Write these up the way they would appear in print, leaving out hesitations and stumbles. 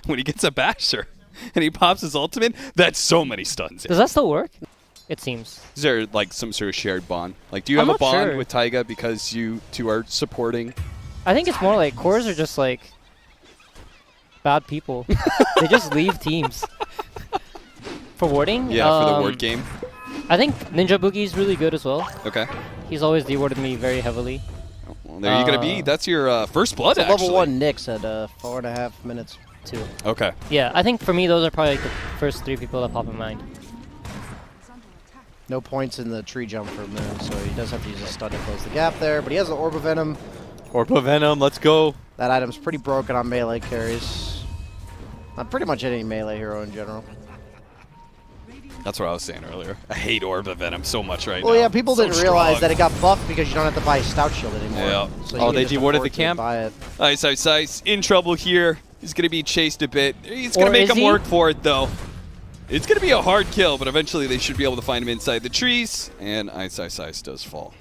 when he gets a basher and he pops his ultimate, that's so many stuns. Does that still work? It seems. Is there like some sort of shared bond? Like, do you have a bond with Taiga because you two are supporting? I think it's more like cores are just like bad people. They just leave teams. For warding? Yeah, for the ward game. I think Ninja Boogie is really good as well. Okay. He's always dewarded me very heavily. Well, there you're going to be. That's your first blood, it's actually. Level 1 Nyx at 4.5 minutes. 2. Okay. Yeah, I think for me, those are probably like the first 3 people that pop in mind. No points in the tree jump for Moon, so he does have to use a stun to close the gap there, but he has the Orb of Venom. Orb of Venom, let's go. That item's pretty broken on melee carries. On pretty much any melee hero in general. That's what I was saying earlier. I hate Orb of Venom so much right now. Well, yeah, people so didn't realize that it got buffed because you don't have to buy Stout Shield anymore. Yeah. So they dewarded the camp? Buy it. Ice in trouble here. He's going to be chased a bit. He's going to make him work for it, though. It's going to be a hard kill, but eventually they should be able to find him inside the trees, and Ice does fall.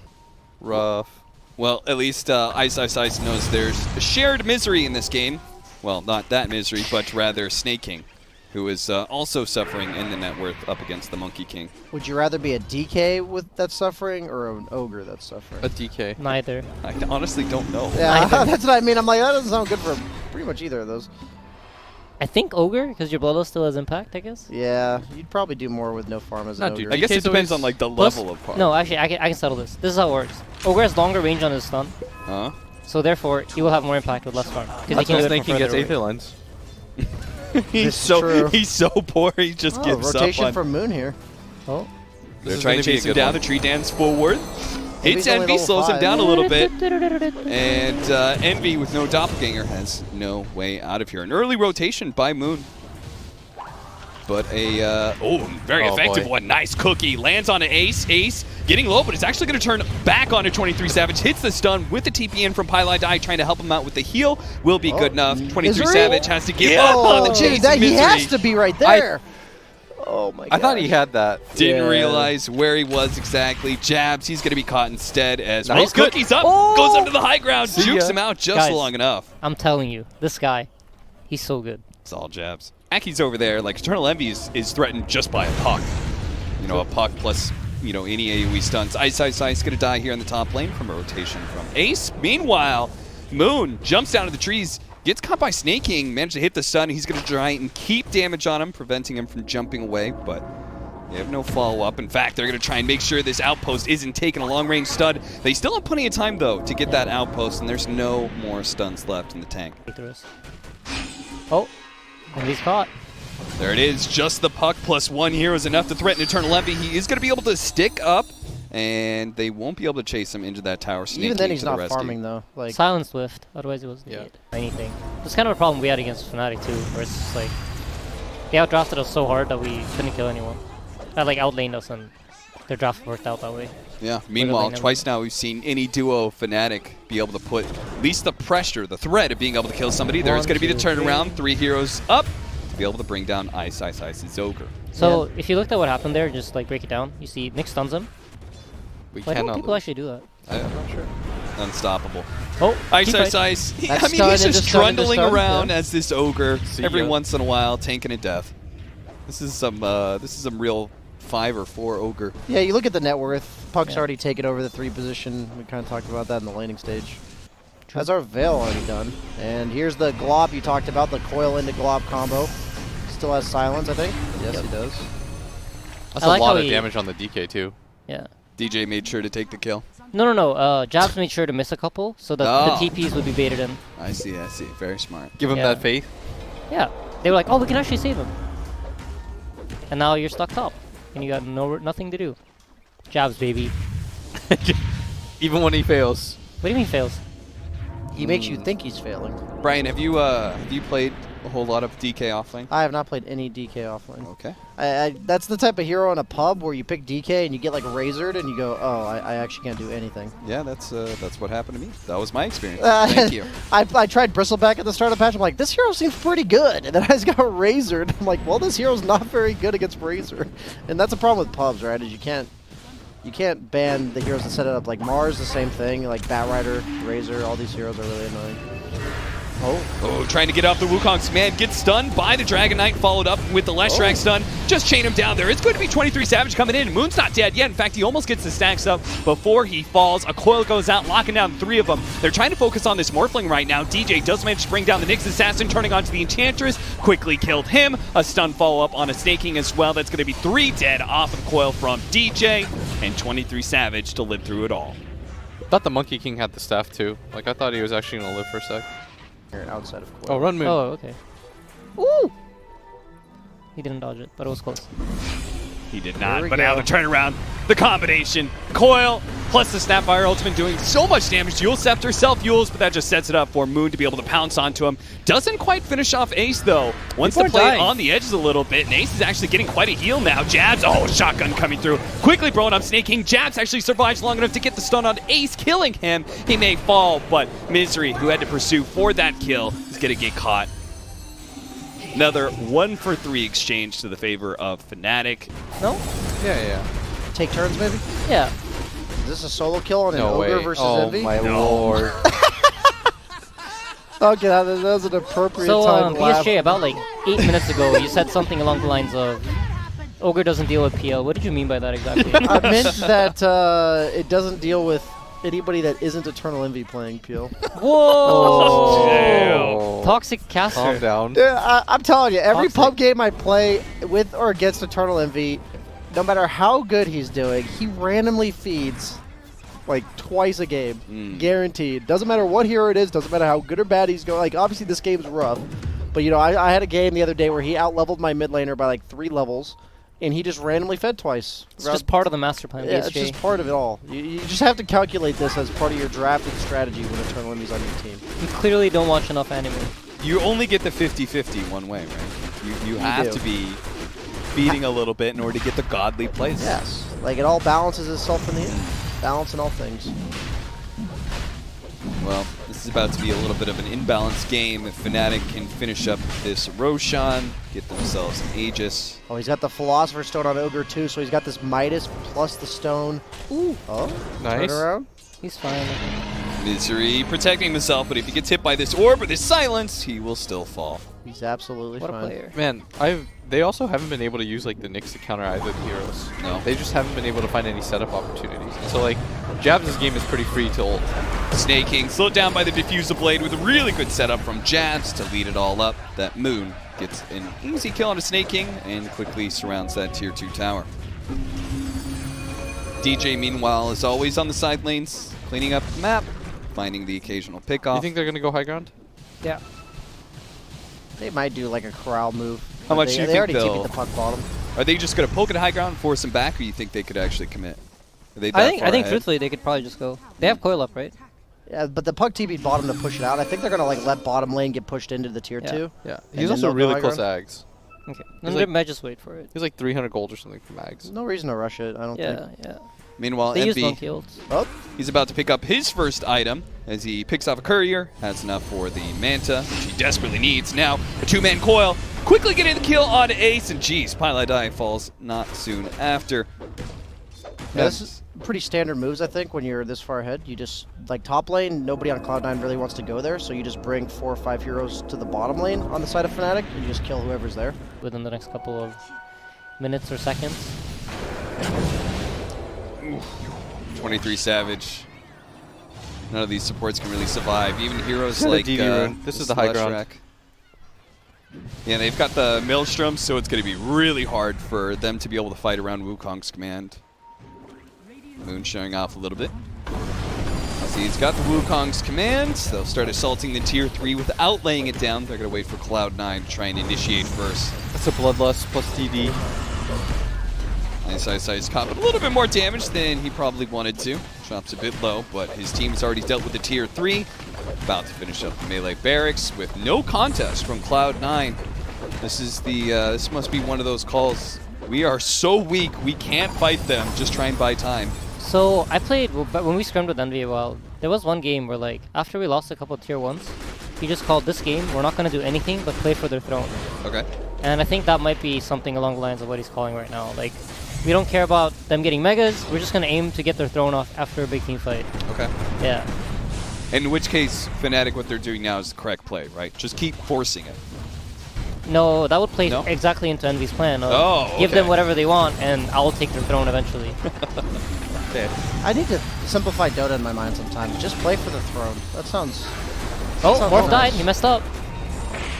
Rough. Well, at least Ice knows there's a shared misery in this game. Well, not that misery, but rather Snake King, who is also suffering in the net worth up against the Monkey King. Would you rather be a DK with that suffering or an Ogre that's suffering? A DK. Neither. I honestly don't know. Yeah, that's what I mean. I'm like, that doesn't sound good for pretty much either of those. I think Ogre, because your Bloodlust still has impact, I guess. Yeah, you'd probably do more with no farm as an Ogre. I guess it depends on like the level of farm. No, actually, I can settle this. This is how it works. Ogre has longer range on his stun. So therefore, he will have more impact with less farm. That's why Snake King gets Aether Lens. he's so poor, he just gives up rotation from Moon here. Oh. They're trying to chase him down. The tree dance forward. Hits Envy, slows him down a little bit. And Envy with no doppelganger has no way out of here. An early rotation by Moon. But a, very effective one. Nice cookie. Lands on an Ace. Ace getting low, but it's actually going to turn back onto 23 Savage. Hits the stun with the TP in from Pylai Die, trying to help him out with the heal. Will be good enough. 23 Savage has to give up on the chase. He has to be right there. Oh my god. I thought he had that. Didn't realize where he was exactly. Jabs, he's going to be caught instead as nice cookies up. Goes up to the high ground. Jukes him out just long enough. I'm telling you, this guy, he's so good. It's all jabs. Aki's over there. Like, Eternal Envy is threatened just by a puck. You know, a puck plus, you know, any AoE stunts. Ice going to die here in the top lane from a rotation from Ace. Meanwhile, Moon jumps down to the trees. Gets caught by Snake King, managed to hit the stun. He's going to try and keep damage on him, preventing him from jumping away, but they have no follow-up. In fact, they're going to try and make sure this outpost isn't taking a long-range stun. They still have plenty of time, though, to get that outpost, and there's no more stuns left in the tank. Oh, and he's caught. There it is. Just the puck plus 1 here is enough to threaten Eternal Envy. He is going to be able to stick up, and they won't be able to chase him into that tower. Snake Even then, he's to the not rescue. farming, though. Like Silent Swift, otherwise it wasn't anything. It's kind of a problem we had against Fnatic, too, where it's just like, they outdrafted us so hard that we couldn't kill anyone. That like outlaned us, and their draft worked out that way. Yeah, meanwhile, twice now we've seen any duo Fnatic be able to put at least the pressure, the threat of being able to kill somebody. There's going to be the turnaround. 3 heroes up to be able to bring down Ice's Ogre. So if you looked at what happened there, just like break it down, you see Nick stuns him. Why don't people actually do that? I'm not sure. Unstoppable. Oh, Ice. I mean, he's just trundling around as this Ogre every once in a while, tanking to death. This is some real 5 or 4 Ogre. Yeah, you look at the net worth. Puck's already taken over the 3 position. We kind of talked about that in the laning stage. Has our Veil already done. And here's the Glob you talked about, the coil into Glob combo. Still has silence, I think. Yes, he does. That's a lot of damage on the DK, too. Yeah. DJ made sure to take the kill. No. Jabs made sure to miss a couple so that the TPs would be baited in. I see. Very smart. Give him that faith. Yeah. They were like, oh, we can actually save him. And now you're stuck top. And you got nothing to do. Jabs, baby. Even when he fails. What do you mean fails? He makes you think he's failing. Brian, have you played a whole lot of DK offlane? I have not played any DK offlane. Okay. That's the type of hero in a pub where you pick DK and you get like razored and you go, oh, I actually can't do anything. Yeah, that's what happened to me. That was my experience. Thank you. I tried Bristleback at the start of the patch. I'm like, this hero seems pretty good. And then I just got razored. I'm like, well, this hero's not very good against razor. And that's a problem with pubs, right? Is you can't ban the heroes that set it up. Like Mars, the same thing. Like Batrider, Razor, all these heroes are really annoying. Oh, trying to get off the Wukong's command. Gets stunned by the Dragon Knight, followed up with the Leshrac stun. Just chain him down there. It's going to be 23 Savage coming in. Moon's not dead yet. In fact, he almost gets the stacks up before he falls. A coil goes out, locking down 3 of them. They're trying to focus on this Morphling right now. DJ does manage to bring down the Nyx Assassin, turning onto the Enchantress. Quickly killed him. A stun follow-up on a Snaking as well. That's going to be 3 dead off of coil from DJ. And 23 Savage to live through it all. I thought the Monkey King had the staff too. Like, I thought he was actually going to live for a sec. Outside of coil. Oh, run Moon. Oh, okay. Ooh! He didn't dodge it, but it was close. He did Here not, we but now go. the turnaround, the combination, coil plus the Snapfire ultimate doing so much damage. Yule Scepter self-Yules, but that just sets it up for Moon to be able to pounce onto him. Doesn't quite finish off Ace though. Wants to play on the edges a little bit, and Ace is actually getting quite a heal now. Jabs, oh, shotgun coming through. Quickly blowing up Snake King. Jabs actually survives long enough to get the stun on Ace, killing him. He may fall, but Misery, who had to pursue for that kill, is going to get caught. Another 1-for-3 exchange to the favor of Fnatic. No? Yeah. Take turns, maybe? Yeah. Is this a solo kill on an No Ogre way. versus Oh Envy? my lord. Okay, that was an appropriate So, time to laugh. BSJ, about like 8 minutes ago, you said something along the lines of, Ogre doesn't deal with PL. What did you mean by that exactly? I meant that it doesn't deal with anybody that isn't Eternal Envy playing Peel. Whoa! Damn. Toxic caster. Calm down. Yeah, I'm telling you, every Toxic. pub game I play with or against Eternal Envy, no matter how good he's doing, he randomly feeds like twice a game, guaranteed. Doesn't matter what hero it is, doesn't matter how good or bad he's going. Like, obviously this game's rough, but you know, I had a game the other day where he out-leveled my mid laner by like 3 levels, and he just randomly fed twice. It's just part of the master plan, Yeah, it's BSJ. just part of it all. You just have to calculate this as part of your drafting strategy when Eternal Enemy's on your team. You clearly don't watch enough anime. You only get the 50-50 one way, right? You have do. to be feeding a little bit in order to get the godly plays. Yes, like it all balances itself in the end. Balance in all things. Well, this is about to be a little bit of an imbalanced game. If Fnatic can finish up this Roshan, get themselves an Aegis. Oh, he's got the Philosopher's Stone on Ogre too, so he's got this Midas plus the stone. Ooh. Oh, Nice. turn around. He's fine. Misery protecting himself, but if he gets hit by this orb or this silence, he will still fall. He's absolutely What a fine. player. Man, they also haven't been able to use like the Nyx to counter either of the heroes. No. They just haven't been able to find any setup opportunities. So like, Jabs' game is pretty free to ult. Snake King slowed down by the Diffuser Blade with a really good setup from Jabs to lead it all up. That Moon gets an easy kill on a Snake King and quickly surrounds that tier 2 tower. DJ, meanwhile, is always on the side lanes, cleaning up the map, finding the occasional pickoff. You think they're gonna go high ground? Yeah. They might do like a corral move. How much they, do you they think already they'll- TP'd the puck bottom. Are they just going to poke it high ground, force him back, or you think they could actually commit? Are they that I think far ahead? truthfully they could probably just go. They have coil up, right? Yeah, but the puck TP'd bottom to push it out. I think they're gonna like let bottom lane get pushed into the tier Yeah. 2. Yeah. And He's then also they'll go really high close to ground? Ags. Okay. He's Then like- they might just wait for it. He's like 300 gold or something from Ags. No reason to rush it, I don't Yeah, think. yeah. Meanwhile, They use Envy, monkey ults. Oh, he's about to pick up his first item as he picks off a courier, has enough for the Manta, which he desperately needs. Now, a 2-man coil, quickly getting the kill on Ace, and geez, Pile Die falls not soon after. yeah, this is pretty standard moves, I think, when you're this far ahead. You just, like top lane, nobody on Cloud9 really wants to go there, so you just bring 4 or 5 heroes to the bottom lane on the side of Fnatic, and you just kill whoever's there. Within the next couple of minutes or seconds. 23 Savage. None of these supports can really survive. Even heroes got a like DD rune. This is the high ground. Leshrac. Yeah, they've got the Maelstrom, so it's going to be really hard for them to be able to fight around Wukong's command. Moon showing off a little bit. See, he's got the Wukong's command. They'll start assaulting the tier 3 without laying it down. They're going to wait for Cloud9 to try and initiate first. That's a Bloodlust plus DD. Nice Ice caught a little bit more damage than he probably wanted to. Drops a bit low, but his team's already dealt with the tier 3. About to finish up the melee barracks with no contest from Cloud9. This is the this must be one of those calls. We are so weak, we can't fight them. Just try and buy time. So I played, but when we scrimmed with Envy a while, there was one game where like, after we lost a couple of tier 1s, he just called this game, we're not going to do anything but play for their throne. Okay. And I think that might be something along the lines of what he's calling right now. Like, we don't care about them getting megas, we're just going to aim to get their throne off after a big team fight. Okay. Yeah. In which case, Fnatic, what they're doing now is the correct play, right? Just keep forcing it. No, that would play No? exactly into Envy's plan. Oh, Give okay. them whatever they want, and I'll take their throne eventually. Okay. I need to simplify Dota in my mind sometimes. Just play for the throne. That sounds... Oh, sounds Morph nice. died. He messed up.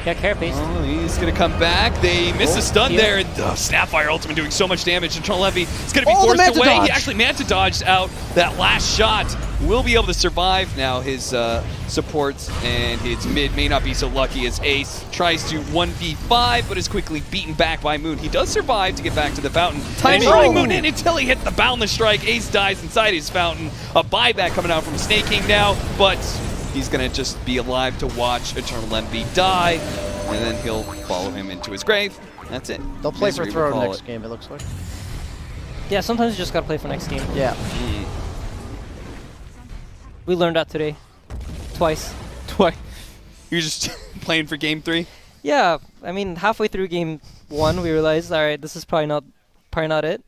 Got carapace. Oh, he's going to come back. They miss a stun heal. there. And, Snapfire Ultimate doing so much damage. And Eternal Envy is going to be Oh, the forced Manta away. dodge. He actually Manta dodged out that last shot. Will be able to survive now. His supports and his mid may not be so lucky as Ace tries to 1v5, but is quickly beaten back by Moon. He does survive to get back to the fountain. And he's running Moon in until he hits the Boundless Strike. Ace dies inside his fountain. A buyback coming out from Snake King now, but he's going to just be alive to watch Eternal Envy die, and then he'll follow him into his grave. That's it. They'll play Misery, for we'll throne call next it. game, it looks like. Yeah, sometimes you just gotta play for next game. Yeah. We learned that today. Twice. You're just playing for game 3? Yeah, I mean, halfway through game 1, we realized, alright, this is probably not it.